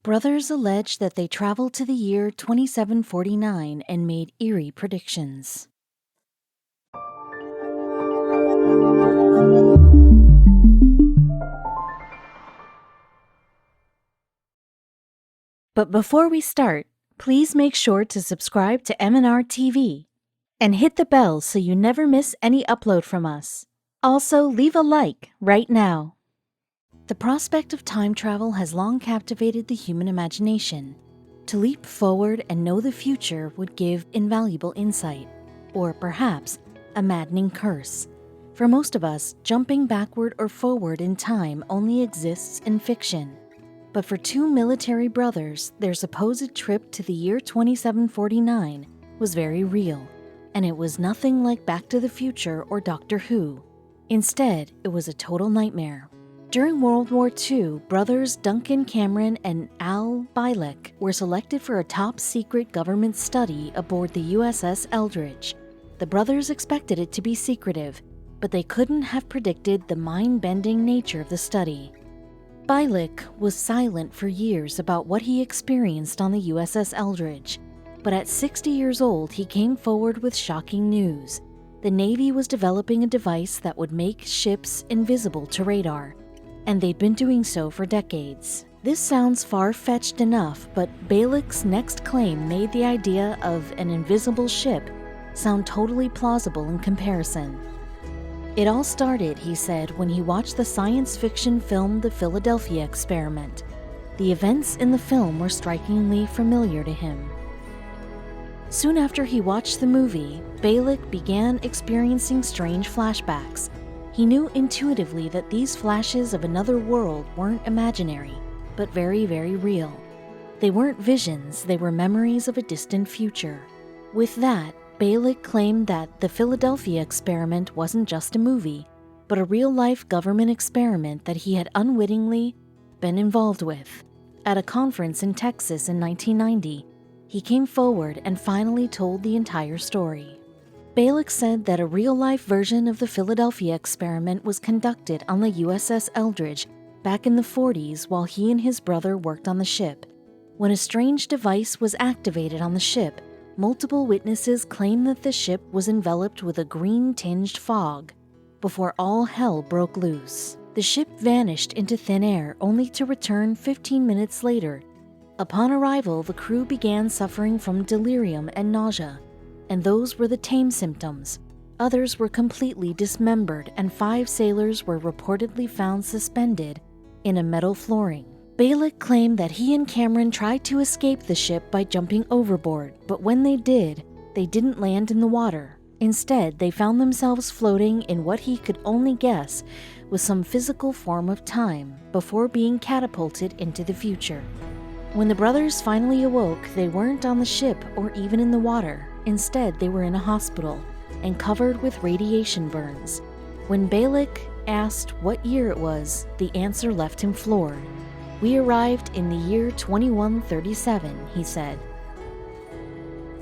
Brothers allege that they traveled to the year 2749 and made eerie predictions. But before we start, please make sure to subscribe to m&rtv and hit the bell so you never miss any upload from us. Also, leave a like right now. The prospect of time travel has long captivated the human imagination. To leap forward and know the future would give invaluable insight, or perhaps a maddening curse. For most of us, jumping backward or forward in time only exists in fiction. But for two military brothers, their supposed trip to the year 2749 was very real, and it was nothing like Back to the Future or Doctor Who. Instead, it was a total nightmare. During World War II, brothers Duncan Cameron and Al Bielek were selected for a top-secret government study aboard the USS Eldridge. The brothers expected it to be secretive, but they couldn't have predicted the mind-bending nature of the study. Bielek was silent for years about what he experienced on the USS Eldridge, but at 60 years old he came forward with shocking news. The Navy was developing a device that would make ships invisible to radar, and they'd been doing so for decades. This sounds far-fetched enough, but Bielek's next claim made the idea of an invisible ship sound totally plausible in comparison. It all started, he said, when he watched the science fiction film The Philadelphia Experiment. The events in the film were strikingly familiar to him. Soon after he watched the movie, Bielek began experiencing strange flashbacks. He knew intuitively that these flashes of another world weren't imaginary, but very, very real. They weren't visions, they were memories of a distant future. With that, Bielek claimed that the Philadelphia Experiment wasn't just a movie, but a real-life government experiment that he had unwittingly been involved with. At a conference in Texas in 1990, he came forward and finally told the entire story. Bielek said that a real-life version of the Philadelphia Experiment was conducted on the USS Eldridge back in the 40s while he and his brother worked on the ship. When a strange device was activated on the ship, multiple witnesses claimed that the ship was enveloped with a green-tinged fog. Before all hell broke loose, the ship vanished into thin air only to return 15 minutes later. Upon arrival, the crew began suffering from delirium and nausea, and those were the tame symptoms. Others were completely dismembered, and 5 sailors were reportedly found suspended in a metal flooring. Bielek claimed that he and Cameron tried to escape the ship by jumping overboard, but when they did, they didn't land in the water. Instead, they found themselves floating in what he could only guess was some physical form of time before being catapulted into the future. When the brothers finally awoke, they weren't on the ship or even in the water. Instead, they were in a hospital and covered with radiation burns. When Bielek asked what year it was, the answer left him floored. "We arrived in the year 2137, he said.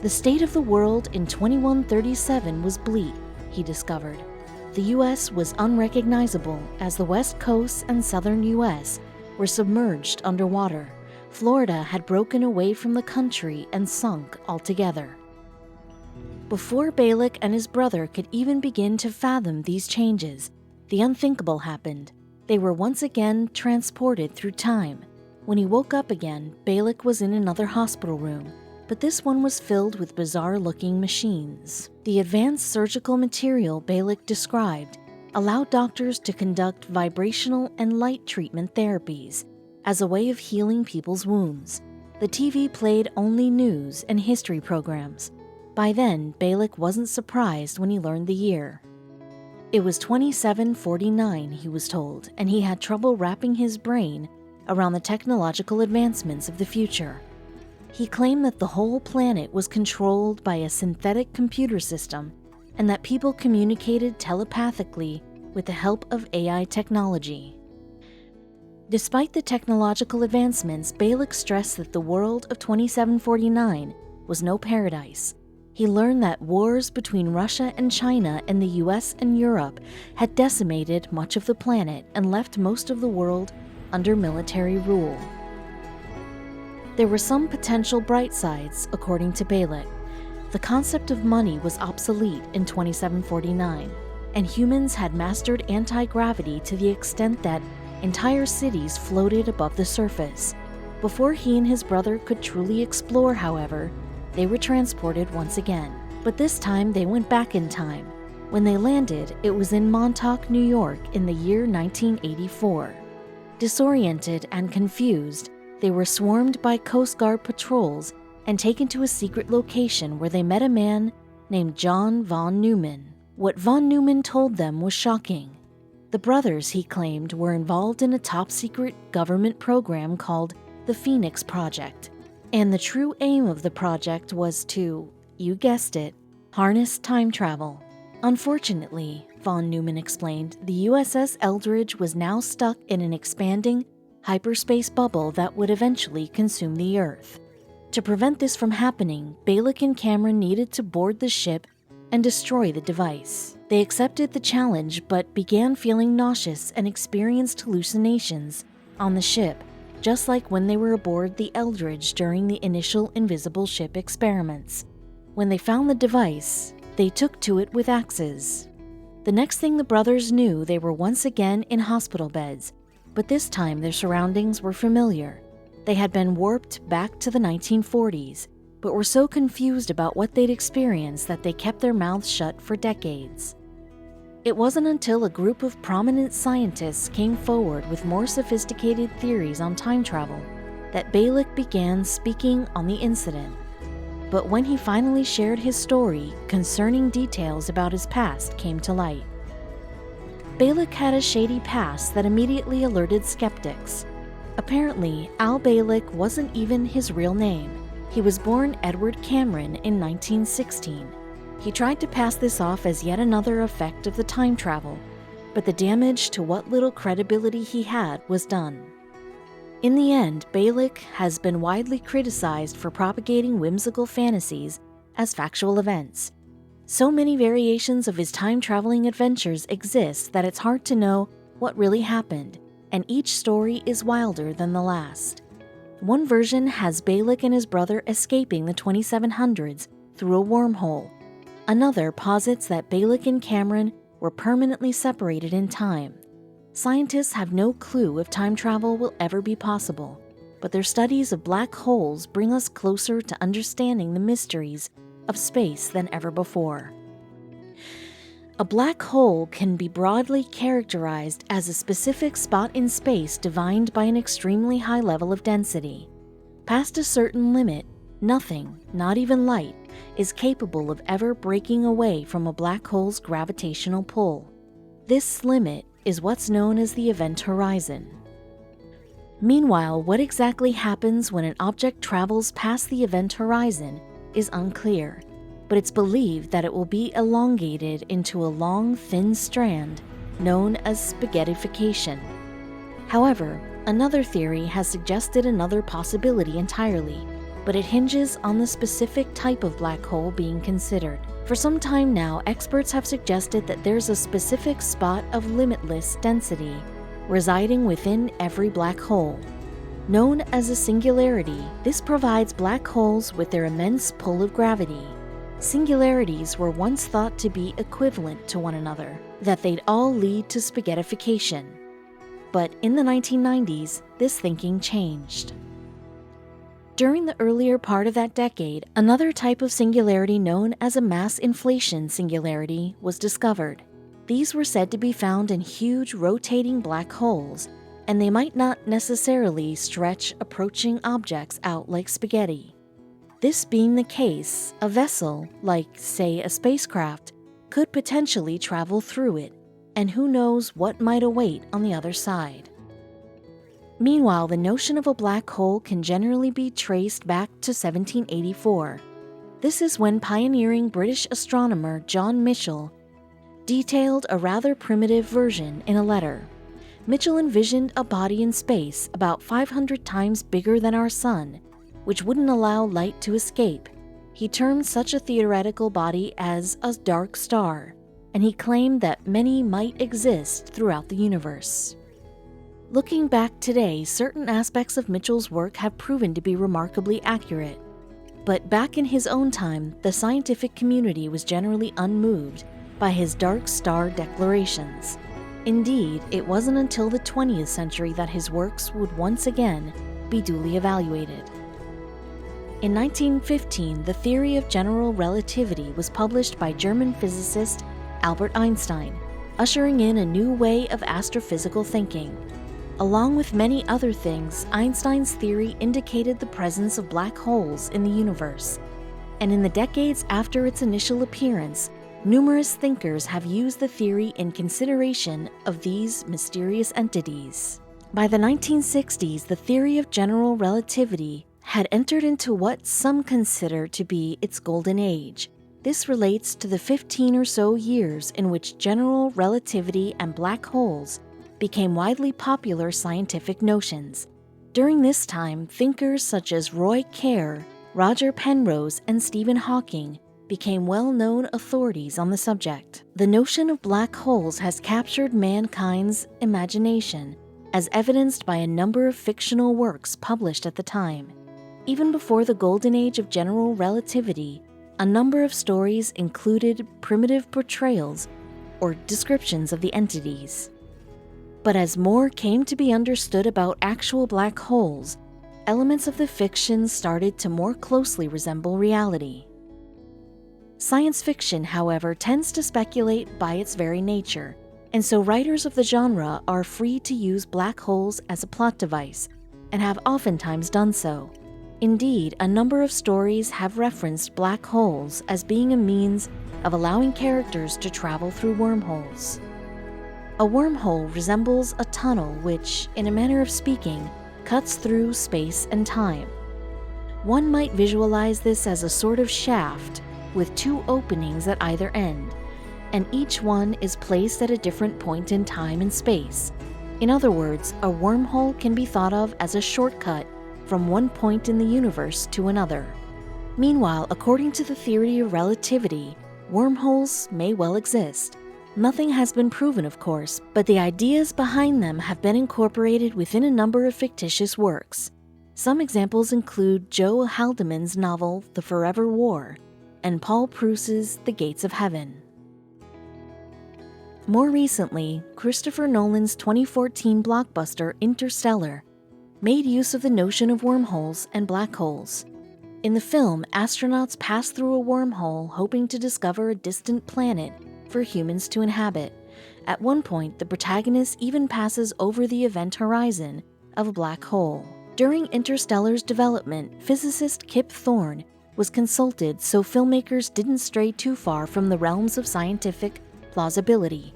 The state of the world in 2137 was bleak, he discovered. The U.S. was unrecognizable as the West Coast and southern U.S. were submerged underwater. Florida had broken away from the country and sunk altogether. Before Bielek and his brother could even begin to fathom these changes, the unthinkable happened. They were once again transported through time. When he woke up again, Bielek was in another hospital room, but this one was filled with bizarre-looking machines. The advanced surgical material Bielek described allowed doctors to conduct vibrational and light treatment therapies as a way of healing people's wounds. The TV played only news and history programs. By then, Bielek wasn't surprised when he learned the year. It was 2749, he was told, and he had trouble wrapping his brain around the technological advancements of the future. He claimed that the whole planet was controlled by a synthetic computer system and that people communicated telepathically with the help of AI technology. Despite the technological advancements, Bielek stressed that the world of 2749 was no paradise. He learned that wars between Russia and China and the US and Europe had decimated much of the planet and left most of the world under military rule. There were some potential bright sides, according to Bialik. The concept of money was obsolete in 2749, and humans had mastered anti-gravity to the extent that entire cities floated above the surface. Before he and his brother could truly explore, however, they were transported once again. But this time they went back in time. When they landed, it was in Montauk, New York in the year 1984. Disoriented and confused, they were swarmed by Coast Guard patrols and taken to a secret location where they met a man named John von Neumann. What von Neumann told them was shocking. The brothers, he claimed, were involved in a top-secret government program called the Phoenix Project, and the true aim of the project was to, you guessed it, harness time travel. Unfortunately, von Neumann explained, the USS Eldridge was now stuck in an expanding hyperspace bubble that would eventually consume the Earth. To prevent this from happening, Bialik and Cameron needed to board the ship and destroy the device. They accepted the challenge but began feeling nauseous and experienced hallucinations on the ship, just like when they were aboard the Eldridge during the initial invisible ship experiments. When they found the device, they took to it with axes. The next thing the brothers knew, they were once again in hospital beds, but this time their surroundings were familiar. They had been warped back to the 1940s, but were so confused about what they'd experienced that they kept their mouths shut for decades. It wasn't until a group of prominent scientists came forward with more sophisticated theories on time travel that Bialik began speaking on the incident. But when he finally shared his story, concerning details about his past came to light. Bialik had a shady past that immediately alerted skeptics. Apparently, Al Bialik wasn't even his real name. He was born Edward Cameron in 1916. He tried to pass this off as yet another effect of the time travel, but the damage to what little credibility he had was done. In the end, Bialik has been widely criticized for propagating whimsical fantasies as factual events. So many variations of his time-traveling adventures exist that it's hard to know what really happened, and each story is wilder than the last. One version has Bialik and his brother escaping the 2700s through a wormhole. Another posits that Bialik and Cameron were permanently separated in time. Scientists have no clue if time travel will ever be possible, but their studies of black holes bring us closer to understanding the mysteries of space than ever before. A black hole can be broadly characterized as a specific spot in space defined by an extremely high level of density. Past a certain limit, nothing, not even light, is capable of ever breaking away from a black hole's gravitational pull. This limit is what's known as the event horizon. Meanwhile, what exactly happens when an object travels past the event horizon is unclear, but it's believed that it will be elongated into a long, thin strand known as spaghettification. However, another theory has suggested another possibility entirely, but it hinges on the specific type of black hole being considered. For some time now, experts have suggested that there's a specific spot of limitless density residing within every black hole. Known as a singularity, this provides black holes with their immense pull of gravity. Singularities were once thought to be equivalent to one another, that they'd all lead to spaghettification. But in the 1990s, this thinking changed. During the earlier part of that decade, another type of singularity known as a mass inflation singularity was discovered. These were said to be found in huge rotating black holes, and they might not necessarily stretch approaching objects out like spaghetti. This being the case, a vessel, like, say, a spacecraft, could potentially travel through it, and who knows what might await on the other side. Meanwhile, the notion of a black hole can generally be traced back to 1784. This is when pioneering British astronomer John Michell detailed a rather primitive version in a letter. Michell envisioned a body in space about 500 times bigger than our Sun, which wouldn't allow light to escape. He termed such a theoretical body as a dark star, and he claimed that many might exist throughout the universe. Looking back today, certain aspects of Mitchell's work have proven to be remarkably accurate. But back in his own time, the scientific community was generally unmoved by his dark star declarations. Indeed, it wasn't until the 20th century that his works would once again be duly evaluated. In 1915, the theory of general relativity was published by German physicist Albert Einstein, ushering in a new way of astrophysical thinking. Along with many other things, Einstein's theory indicated the presence of black holes in the universe. And in the decades after its initial appearance, numerous thinkers have used the theory in consideration of these mysterious entities. By the 1960s, the theory of general relativity had entered into what some consider to be its golden age. This relates to the 15 or so years in which general relativity and black holes became widely popular scientific notions. During this time, thinkers such as Roy Kerr, Roger Penrose, and Stephen Hawking became well-known authorities on the subject. The notion of black holes has captured mankind's imagination, as evidenced by a number of fictional works published at the time. Even before the golden age of general relativity, a number of stories included primitive portrayals or descriptions of the entities. But as more came to be understood about actual black holes, elements of the fiction started to more closely resemble reality. Science fiction, however, tends to speculate by its very nature, and so writers of the genre are free to use black holes as a plot device, and have oftentimes done so. Indeed, a number of stories have referenced black holes as being a means of allowing characters to travel through wormholes. A wormhole resembles a tunnel which, in a manner of speaking, cuts through space and time. One might visualize this as a sort of shaft with two openings at either end, and each one is placed at a different point in time and space. In other words, a wormhole can be thought of as a shortcut from one point in the universe to another. Meanwhile, according to the theory of relativity, wormholes may well exist. Nothing has been proven, of course, but the ideas behind them have been incorporated within a number of fictitious works. Some examples include Joe Haldeman's novel The Forever War and Paul Preuss's The Gates of Heaven. More recently, Christopher Nolan's 2014 blockbuster Interstellar made use of the notion of wormholes and black holes. In the film, astronauts pass through a wormhole hoping to discover a distant planet for humans to inhabit. At one point, the protagonist even passes over the event horizon of a black hole. During Interstellar's development, physicist Kip Thorne was consulted so filmmakers didn't stray too far from the realms of scientific plausibility.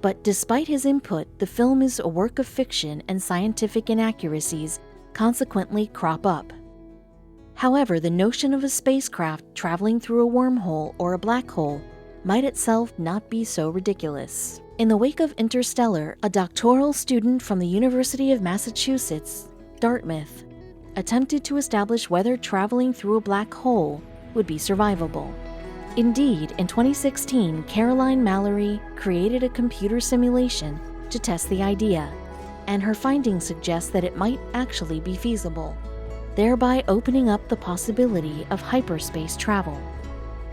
But despite his input, the film is a work of fiction and scientific inaccuracies consequently crop up. However, the notion of a spacecraft traveling through a wormhole or a black hole might itself not be so ridiculous. In the wake of Interstellar, a doctoral student from the University of Massachusetts, Dartmouth, attempted to establish whether traveling through a black hole would be survivable. Indeed, in 2016, Caroline Mallory created a computer simulation to test the idea, and her findings suggest that it might actually be feasible, thereby opening up the possibility of hyperspace travel.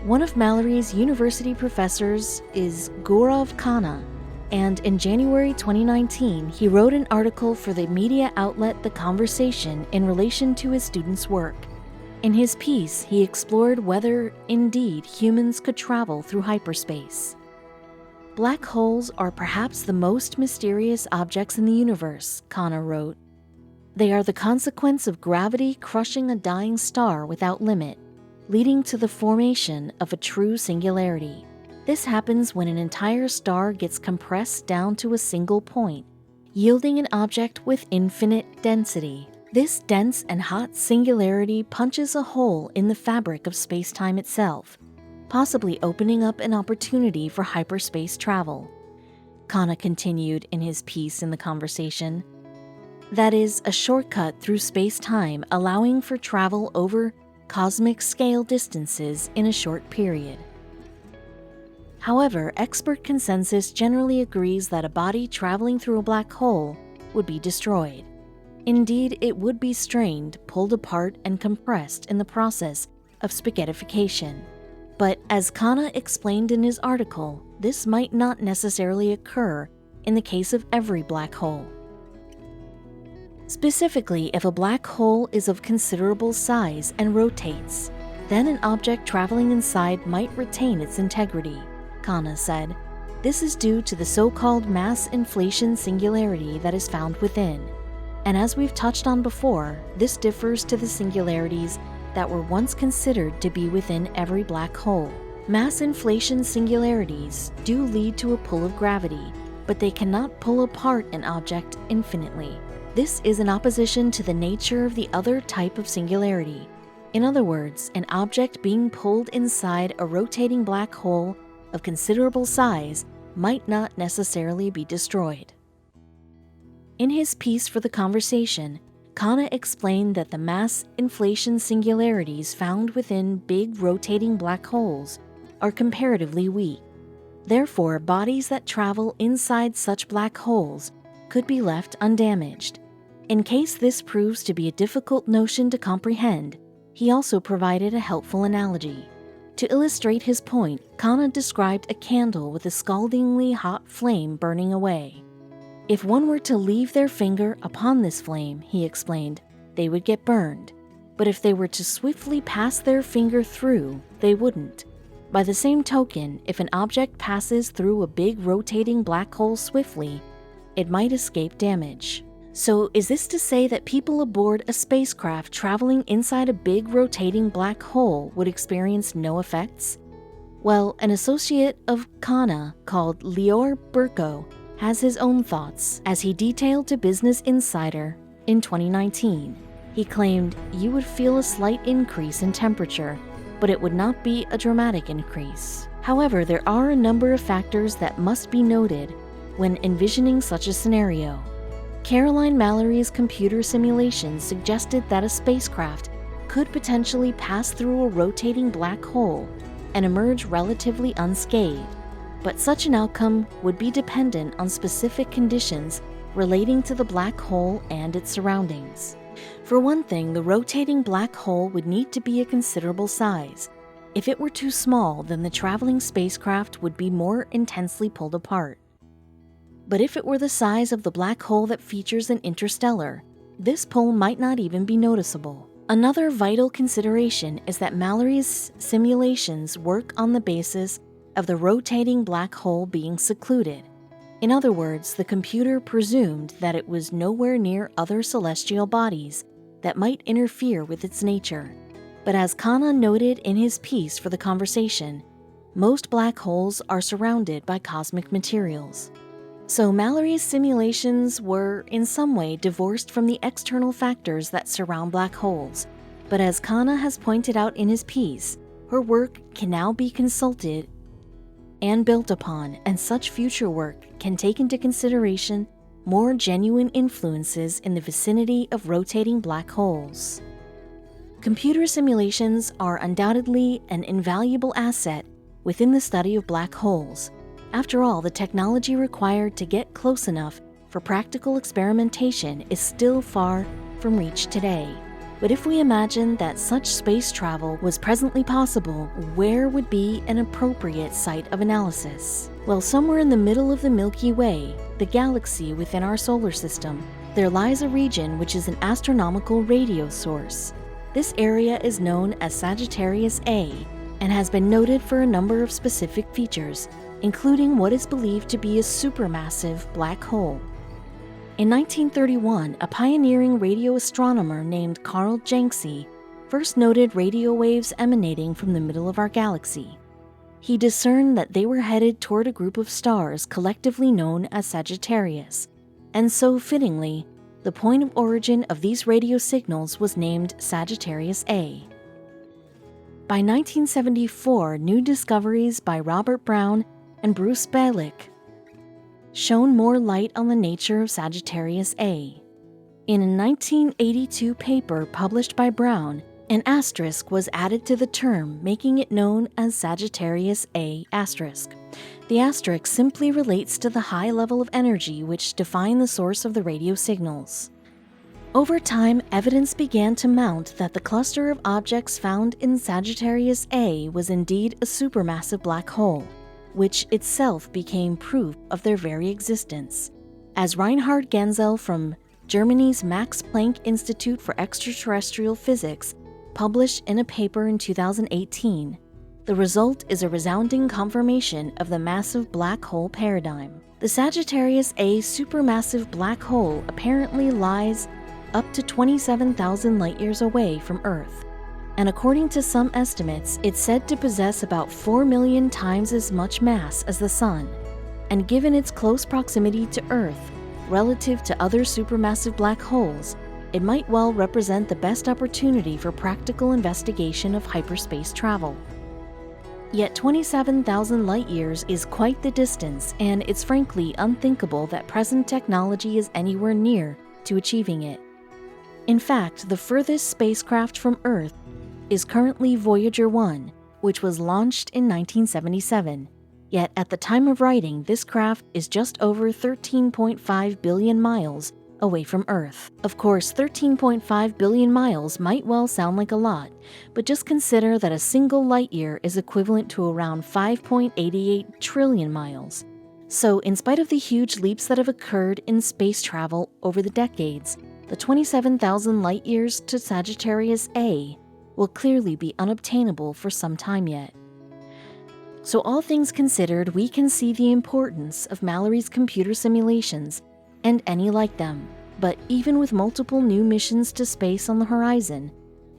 One of Mallory's university professors is Gaurav Khanna, and in January 2019, he wrote an article for the media outlet The Conversation in relation to his student's work. In his piece, he explored whether, indeed, humans could travel through hyperspace. Black holes are perhaps the most mysterious objects in the universe, Khanna wrote. They are the consequence of gravity crushing a dying star without limit, leading to the formation of a true singularity. This happens when an entire star gets compressed down to a single point, yielding an object with infinite density. This dense and hot singularity punches a hole in the fabric of space-time itself, possibly opening up an opportunity for hyperspace travel. Khanna continued in his piece in The Conversation. That is, a shortcut through space-time allowing for travel over cosmic scale distances in a short period. However, expert consensus generally agrees that a body traveling through a black hole would be destroyed. Indeed, it would be strained, pulled apart, and compressed in the process of spaghettification. But as Khanna explained in his article, this might not necessarily occur in the case of every black hole. Specifically, if a black hole is of considerable size and rotates, then an object traveling inside might retain its integrity, Khanna said. This is due to the so-called mass inflation singularity that is found within. And as we've touched on before, this differs to the singularities that were once considered to be within every black hole. Mass inflation singularities do lead to a pull of gravity, but they cannot pull apart an object infinitely. This is in opposition to the nature of the other type of singularity. In other words, an object being pulled inside a rotating black hole of considerable size might not necessarily be destroyed. In his piece for The Conversation, Khanna explained that the mass inflation singularities found within big rotating black holes are comparatively weak. Therefore, bodies that travel inside such black holes could be left undamaged. In case this proves to be a difficult notion to comprehend, he also provided a helpful analogy. To illustrate his point, Khanna described a candle with a scaldingly hot flame burning away. If one were to leave their finger upon this flame, he explained, they would get burned. But if they were to swiftly pass their finger through, they wouldn't. By the same token, if an object passes through a big rotating black hole swiftly, it might escape damage. So is this to say that people aboard a spacecraft traveling inside a big rotating black hole would experience no effects? Well, an associate of Khanna called Lior Burko has his own thoughts, as he detailed to Business Insider in 2019. He claimed you would feel a slight increase in temperature, but it would not be a dramatic increase. However, there are a number of factors that must be noted when envisioning such a scenario. Caroline Mallory's computer simulations suggested that a spacecraft could potentially pass through a rotating black hole and emerge relatively unscathed, but such an outcome would be dependent on specific conditions relating to the black hole and its surroundings. For one thing, the rotating black hole would need to be a considerable size. If it were too small, then the traveling spacecraft would be more intensely pulled apart. But if it were the size of the black hole that features in Interstellar, this pull might not even be noticeable. Another vital consideration is that Mallory's simulations work on the basis of the rotating black hole being secluded. In other words, the computer presumed that it was nowhere near other celestial bodies that might interfere with its nature. But as Khanna noted in his piece for The Conversation, most black holes are surrounded by cosmic materials. So Mallory's simulations were, in some way, divorced from the external factors that surround black holes. But as Khanna has pointed out in his piece, her work can now be consulted and built upon, and such future work can take into consideration more genuine influences in the vicinity of rotating black holes. Computer simulations are undoubtedly an invaluable asset within the study of black holes. After all, the technology required to get close enough for practical experimentation is still far from reach today. But if we imagine that such space travel was presently possible, where would be an appropriate site of analysis? Well, somewhere in the middle of the Milky Way, the galaxy within our solar system, there lies a region which is an astronomical radio source. This area is known as Sagittarius A and has been noted for a number of specific features, including what is believed to be a supermassive black hole. In 1931, a pioneering radio astronomer named Carl Jenksy first noted radio waves emanating from the middle of our galaxy. He discerned that they were headed toward a group of stars collectively known as Sagittarius, and so fittingly, the point of origin of these radio signals was named Sagittarius A. By 1974, new discoveries by Robert Brown and Bruce Balick shone more light on the nature of Sagittarius A. In a 1982 paper published by Brown, an asterisk was added to the term, making it known as Sagittarius A*. The asterisk simply relates to the high level of energy which define the source of the radio signals. Over time, evidence began to mount that the cluster of objects found in Sagittarius A was indeed a supermassive black hole, which itself became proof of their very existence. As Reinhard Genzel from Germany's Max Planck Institute for Extraterrestrial Physics published in a paper in 2018, the result is a resounding confirmation of the massive black hole paradigm. The Sagittarius A supermassive black hole apparently lies up to 27,000 light-years away from Earth, and according to some estimates, it's said to possess about 4 million times as much mass as the Sun, and given its close proximity to Earth relative to other supermassive black holes, it might well represent the best opportunity for practical investigation of hyperspace travel. Yet 27,000 light-years is quite the distance, and it's frankly unthinkable that present technology is anywhere near to achieving it. In fact, the furthest spacecraft from Earth is currently Voyager 1, which was launched in 1977. Yet at the time of writing, this craft is just over 13.5 billion miles away from Earth. Of course, 13.5 billion miles might well sound like a lot, but just consider that a single light year is equivalent to around 5.88 trillion miles. So, in spite of the huge leaps that have occurred in space travel over the decades, the 27,000 light years to Sagittarius A will clearly be unobtainable for some time yet. So all things considered, we can see the importance of Mallory's computer simulations and any like them, but even with multiple new missions to space on the horizon,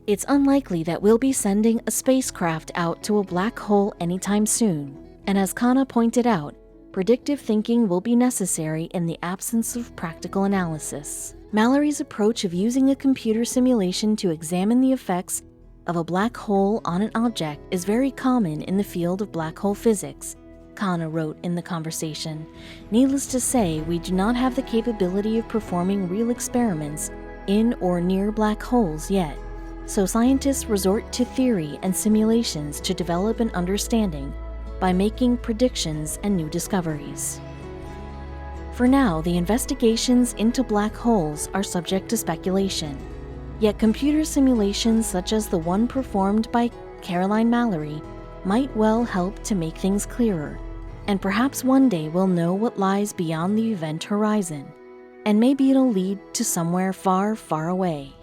it's unlikely that we'll be sending a spacecraft out to a black hole anytime soon. And as Kana pointed out, predictive thinking will be necessary in the absence of practical analysis. Mallory's approach of using a computer simulation to examine the effects of a black hole on an object is very common in the field of black hole physics, Kana wrote in the conversation. Needless to say, we do not have the capability of performing real experiments in or near black holes yet, so scientists resort to theory and simulations to develop an understanding by making predictions and new discoveries. For now, the investigations into black holes are subject to speculation. Yet computer simulations such as the one performed by Caroline Mallory might well help to make things clearer, and perhaps one day we'll know what lies beyond the event horizon, and maybe it'll lead to somewhere far, far away.